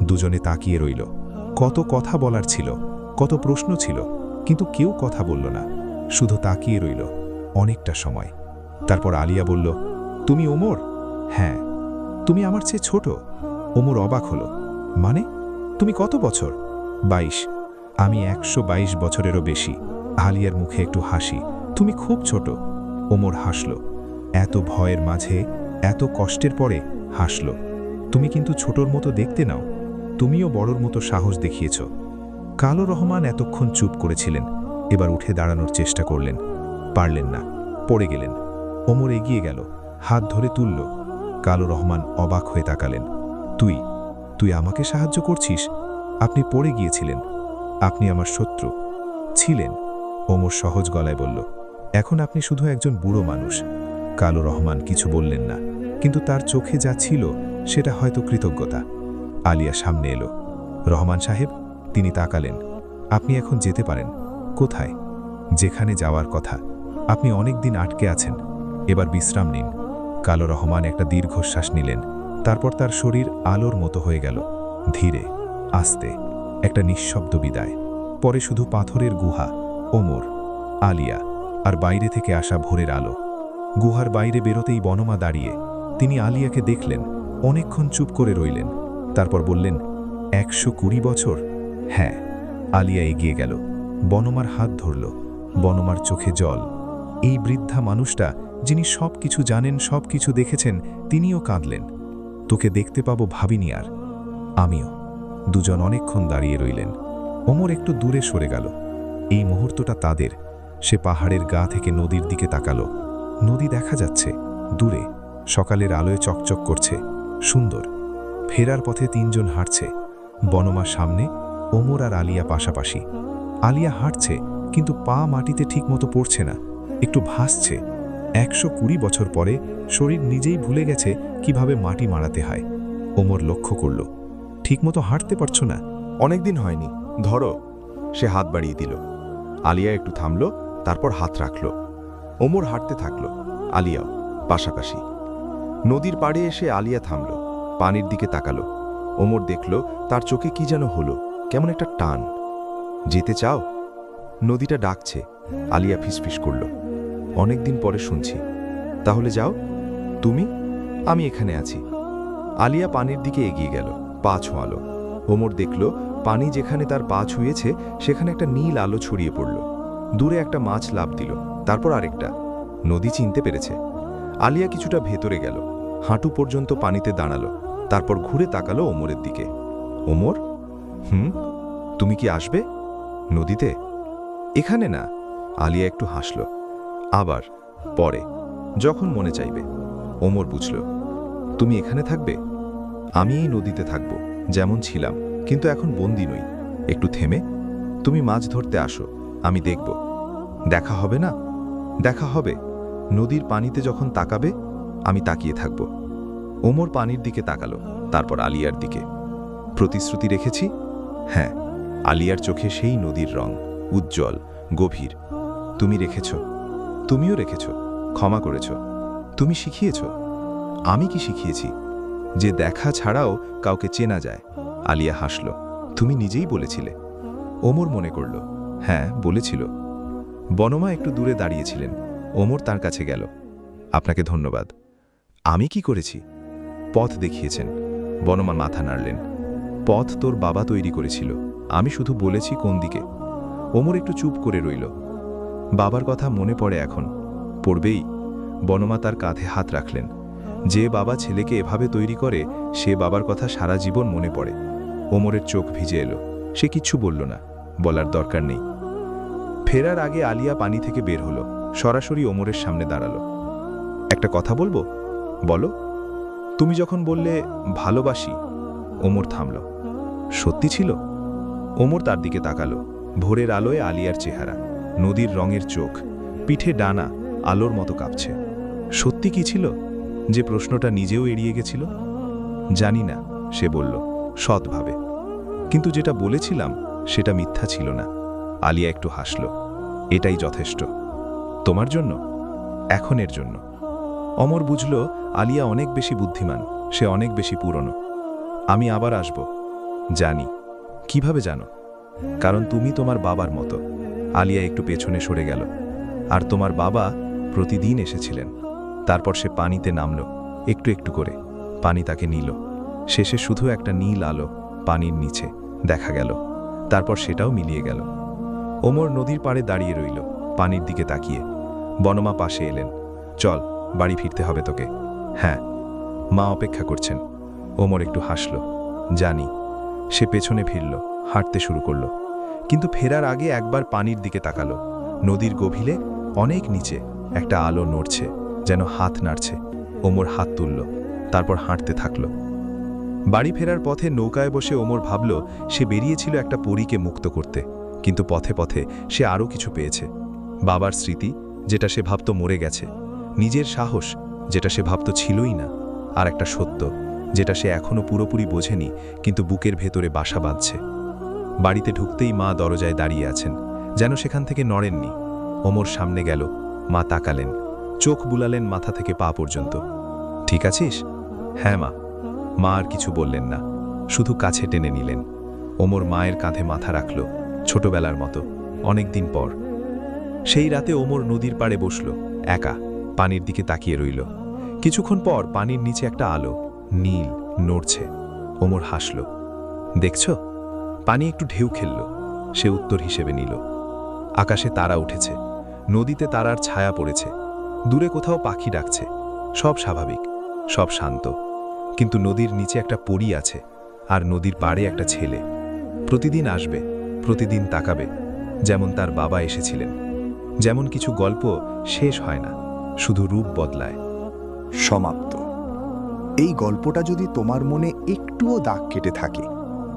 দুজনে তাকিয়ে রইল। কত কথা বলার ছিল, কত প্রশ্ন ছিল, কিন্তু কেউ কথা বলল না, শুধু তাকিয়ে রইল অনেকটা সময়। তারপর আলিয়া বলল, তুমি ওমর? হ্যাঁ। তুমি আমার চেয়ে ছোট। ওমর অবাক হলো। মানে, তুমি কত বছর? 22। আমি 122 বছরেরও বেশি। আলিয়ার মুখে একটু হাসি। তুমি খুব ছোট। ওমর হাসল। এত ভয়ের মাঝে, এত কষ্টের পরে হাসল। তুমি কিন্তু ছোটর মতো দেখতে নাও। তুমিও বড়র মতো সাহস দেখিয়েছ। কালো রহমান এতক্ষণ চুপ করেছিলেন। এবার উঠে দাঁড়ানোর চেষ্টা করলেন, পারলেন না, পড়ে গেলেন। ওমর এগিয়ে গেল, হাত ধরে তুলল। কালো রহমান অবাক হয়ে তাকালেন। তুই আমাকে সাহায্য করছিস? আপনি পড়ে গিয়েছিলেন। আপনি আমার শত্রু ছিলেন। ওমর সহজ গলায় বলল, এখন আপনি শুধু একজন বুড়ো মানুষ। কালো রহমান কিছু বললেন না, কিন্তু তার চোখে যা ছিল সেটা হয়তো কৃতজ্ঞতা। আলিয়া সামনে এলো। রহমান সাহেব, তিনি তাকালেন। আপনি এখন যেতে পারেন। কোথায়? যেখানে যাওয়ার কথা। আপনি অনেক দিন আটকে আছেন, এবার বিশ্রাম নিন। কালো রহমান একটা দীর্ঘশ্বাস নিলেন। তারপর তার শরীর আলোর মতো হয়ে গেল, ধীরে, আস্তে, একটা নিঃশব্দ বিদায়। পরে শুধু পাথরের গুহা, ওমর, আলিয়া আর বাইরে থেকে আসা ভোরের আলো। গুহার বাইরে বেরোতেই বনমা দাঁড়িয়ে। তিনি আলিয়াকে দেখলেন, অনেকক্ষণ চুপ করে রইলেন। তারপর বললেন, 120 বছর? হ্যাঁ। আলিয়া এগিয়ে গেল, বনমার হাত ধরল। বনমার চোখে জল। এই বৃদ্ধা মানুষটা, যিনি সব কিছু জানেন, সব কিছু দেখেছেন, তিনিও কাঁদলেন। তোকে দেখতে পাবো ভাবিনি আর। আমিও। দুজন অনেকক্ষণ দাঁড়িয়ে রইলেন। ওমর একটু দূরে সরে গেল। এই মুহূর্তটা তাদের। সে পাহাড়ের গা থেকে নদীর দিকে তাকালো। নদী দেখা যাচ্ছে দূরে, সকালের আলোয় চকচক করছে, সুন্দর। ফেরার পথে তিনজন হাঁটছে। বনমা সামনে, ওমর আর আলিয়া পাশাপাশি। আলিয়া হাঁটছে, কিন্তু পা মাটিতে ঠিকমতো পড়ছে না, একটু ভাসছে। 120 বছর পরে শরীর নিজেই ভুলে গেছে কিভাবে মাটি মাড়াতে হয়। ওমর লক্ষ্য করল, ঠিকমতো হাঁটতে পারছো না। অনেকদিন হয়নি, ধরো। সে হাত বাড়িয়ে দিল। আলিয়া একটু থামল, তারপর হাত রাখল। ওমর হাঁটতে থাকল, আলিয়াও পাশাপাশি। নদীর পাড়ে এসে আলিয়া থামল, পানির দিকে তাকালো। ওমর দেখল তার চোখে কি যেন হলো, কেমন একটা টান। যেতে চাও? নদীটা ডাকছে। আলিয়া ফিসফিস করল, অনেকদিন পরে শুনছি। তাহলে যাও। তুমি? আমি এখানে আছি। আলিয়া পানির দিকে এগিয়ে গেল, পা ছোঁয়ালো। ওমর দেখল পানি যেখানে তার পা ছুঁয়েছে সেখানে একটা নীল আলো ছড়িয়ে পড়ল। দূরে একটা মাছ লাফ দিল, তারপর আরেকটা। নদী চিনতে পেরেছে। আলিয়া কিছুটা ভেতরে গেল, হাঁটু পর্যন্ত পানিতে দাঁড়ালো, তারপর ঘুরে তাকালো ওমরের দিকে। ওমর, তুমি কি আসবে নদীতে? এখানে না। আলিয়া একটু হাসল। আবার পরে, যখন মনে চাইবে। ওমর বুঝল, তুমি এখানে থাকবে? আমি এই নদীতে থাকব, যেমন ছিলাম, কিন্তু এখন বন্দী নই। একটু থেমে, তুমি মাছ ধরতে আসো, আমি দেখব। দেখা হবে না? দেখা হবে। নদীর পানিতে যখন তাকাবে, আমি তাকিয়ে থাকব। ওমর পানির দিকে তাকালো, তারপর আলিয়ার দিকে। প্রতিশ্রুতি রেখেছি? হ্যাঁ। আলিয়ার চোখে সেই নদীর রং, উজ্জ্বল, গভীর। তুমি রেখেছ। তুমিও রেখেছ, ক্ষমা করেছ। তুমি শিখিয়েছ। আমি কি শিখিয়েছি? যে দেখা ছাড়াও কাউকে চেনা যায়। আলিয়া হাসল। তুমি নিজেই বলেছিলে। ওমর মনে করল, হ্যাঁ বলেছিল। বনমা একটু দূরে দাঁড়িয়েছিলেন। ওমর তার কাছে গেল। আপনাকে ধন্যবাদ। আমি কি করেছি? পথ দেখিয়েছেন। বনমা মাথা নাড়লেন। পথ তোর বাবা তৈরি করেছিল, আমি শুধু বলেছি কোন দিকে। ওমর একটু চুপ করে রইল। বাবার কথা মনে পড়ে এখন। পড়বেই। বনমা তার কাঁধে হাত রাখলেন। যে বাবা ছেলেকে এভাবে তৈরি করে, সে বাবার কথা সারা জীবন মনে পড়ে। ওমরের চোখ ভিজে এলো। সে কিচ্ছু বলল না, বলার দরকার নেই। ফেরার আগে আলিয়া পানি থেকে বের হলো, সরাসরি ওমরের সামনে দাঁড়ালো। একটা কথা বলবো? বলো। তুমি যখন বললে ভালোবাসি। ওমর থামল। সত্যি ছিল? ওমর তার দিকে তাকালো। ভোরের আলোয় আলিয়ার চেহারা, নদীর রঙের চোখ, পিঠে ডানা আলোর মতো কাঁপছে। সত্যি কি ছিল? যে প্রশ্নটা নিজেও এড়িয়ে গেছিল। জানি না, সে বলল সৎভাবে। কিন্তু যেটা বলেছিলাম সেটা মিথ্যা ছিল না। আলিয়া একটু হাসল। এটাই যথেষ্ট। তোমার জন্য? এখনের জন্য। অমর বুঝল আলিয়া অনেক বেশি বুদ্ধিমান, সে অনেক বেশি পুরনো। আমি আবার আসব। জানি। কিভাবে জানো? কারণ তুমি তোমার বাবার মতো। আলিয়া একটু পেছনে সরে গেল। আর তোমার বাবা প্রতিদিন এসেছিলেন। তারপর সে পানিতে নামল, একটু একটু করে। পানি তাকে নিল। শেষে শুধু একটা নীল আলো পানির নিচে দেখা গেল। তারপর সেটাও মিলিয়ে গেল। ওমর নদীর পাড়ে দাঁড়িয়ে রইল, পানির দিকে তাকিয়ে। বনমা পাশে এলেন। চল, বাড়ি ফিরতে হবে তোকে। হ্যাঁ, মা অপেক্ষা করছেন। ওমর একটু হাসল। জানি। সে পেছনে ফিরল, হাঁটতে শুরু করল। কিন্তু ফেরার আগে একবার পানির দিকে তাকালো। নদীর গভীরে অনেক নিচে একটা আলো নড়ছে, যেন হাত নাড়ছে। ওমর হাত তুলল, তারপর হাঁটতে থাকল। বাড়ি ফেরার পথে নৌকায় বসে ওমর ভাবল সে বেরিয়েছিল একটা পরীকে মুক্ত করতে, কিন্তু পথে পথে সে আরও কিছু পেয়েছে। বাবার স্মৃতি, যেটা সে ভাবত মরে গেছে। নিজের সাহস, যেটা সে ভাবত ছিলই না। আর একটা সত্য, যেটা সে এখনও পুরোপুরি বোঝেনি, কিন্তু বুকের ভেতরে বাসা বাঁধছে। বাড়িতে ঢুকতেই মা দরজায় দাঁড়িয়ে আছেন, যেন সেখান থেকে নড়েননি। ওমর সামনে গেল। মা তাকালেন, চোখ বুলালেন মাথা থেকে পা পর্যন্ত। ঠিক আছিস? হ্যাঁ মা। মা আর কিছু বললেন না, শুধু কাছে টেনে নিলেন। ওমর মায়ের কাঁধে মাথা রাখল, ছোটবেলার মতো, অনেক দিন পর। সেই রাতে ওমর নদীর পাড়ে বসল, একা, পানির দিকে তাকিয়ে রইল। কিছুক্ষণ পর পানির নিচে একটা আলো, নীল, নড়ছে। ওমর হাসল। দেখছ, পানি একটু ঢেউ খেলল, সে উত্তর হিসেবে নিল। আকাশে তারা উঠেছে, নদীতে তারার ছায়া পড়েছে, দূরে কোথাও পাখি ডাকছে। সব স্বাভাবিক, সব শান্ত। কিন্তু নদীর নিচে একটা পরী আছে, আর নদীর পাড়ে একটা ছেলে। প্রতিদিন আসবে, প্রতিদিন তাকাবে, যেমন তার বাবা এসেছিলেন। যেমন কিছু গল্প শেষ হয় না, শুধু রূপ বদলায়। সমাপ্ত। এই গল্পটা যদি তোমার মনে একটুও দাগ কেটে থাকে,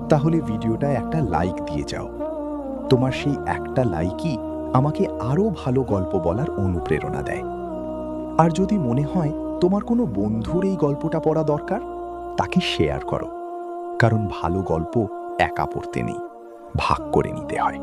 তাহলে ভিডিওটা একটা লাইক দিয়ে যাও। তোমার সেই একটা লাইকই আমাকে আরও ভালো গল্প বলার অনুপ্রেরণা দেয়। আর যদি মনে হয় তোমার কোনো বন্ধুর এই গল্পটা পড়া দরকার, তাকে শেয়ার করো। কারণ ভালো গল্প একা পড়তে নেই, ভাগ করে নিতে হয়।